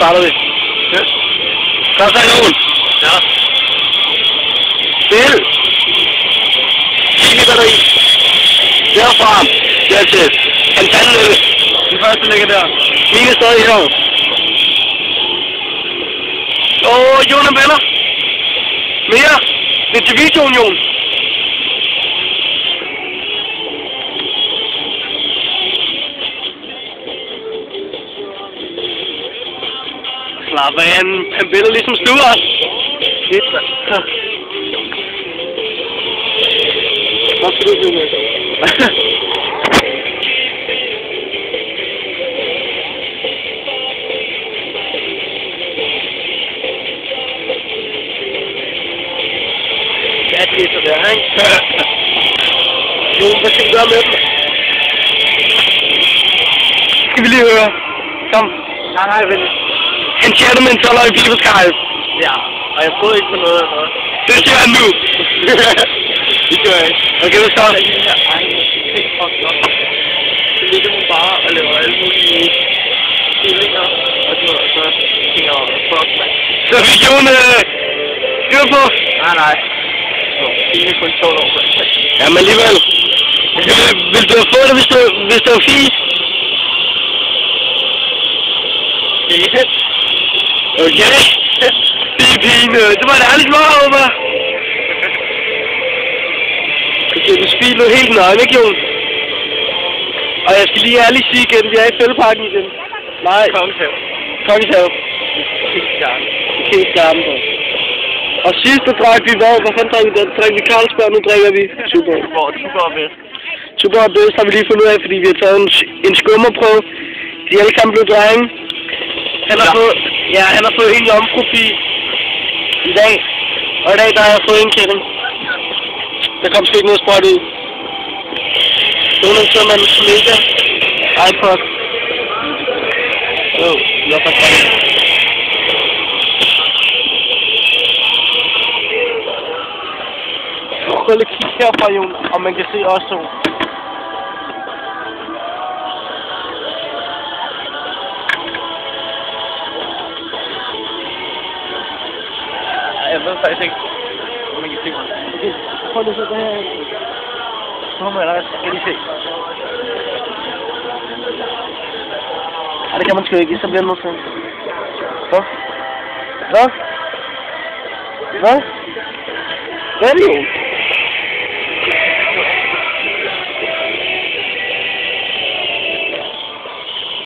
starter vi. Ja. Første kanon. Ja. Spil. Kigge batteri. Derfra. Dertil. Han fanden det. Den første ligger der. Mine er stadig her. Jon og venner. Mere. Det er til videoen, Jon. Slap af, han billeder ligesom sluger. Shit, mand. Hvad skal du sige med? Ja, det er så der, ikke? Jon, hvad skal du gøre med dem? Skal vi lige høre? Kom. Nej, vel. Han chatter med en toller i Bibelskajf. Ja, og jeg troede ikke på noget af noget. Det siger han nu. Det gør jeg ikke. Okay, hvad så? Det er den her egen ting fucked up. Så ligger hun bare og laver alle mulige stillinger og sådan noget, og så tænker jeg, fuck, man. Så fik Jon styr på? Nej. Så, det er kun 12 år. Jamen alligevel. Vil du have fået det, hvis det var fint? Det Okay. Det er fint. Det var et ærligt svar, Oma. Okay, du spiller helt nøgen, ikke, Jon? Og jeg skal lige ærligt sige igen, vi er i fældeparken igen. Nej. Kongeshave. Helt skarpen på. Og sidste drak vi hvad? Hvad fanden drak vi den? Drak vi Carlsberg, nu drikker vi Tuborg. Tuborg og bedst. Tuborg og bedst har vi lige fundet ud af, fordi vi har taget en skummerprøve. De er alle sammen blevet drenge. Han har fået en jomfrupi i dag. Og i dag, der har jeg fået en kælling. Der kom sgu ikke noget sprøjt ud. Nogen af dem er en mega iPod. Jeg har faktisk prøv lige at kigge herfra, Jon, om man kan se os to. Jeg ved faktisk ikke, om man kan se mig. Okay, prøv lige at sætte det her. Så må jeg da lige se. Ej, det kan man sgu ikke, så bliver det noget sådan. Hvad? Hvad? Hvad? Hvad er det, Jon?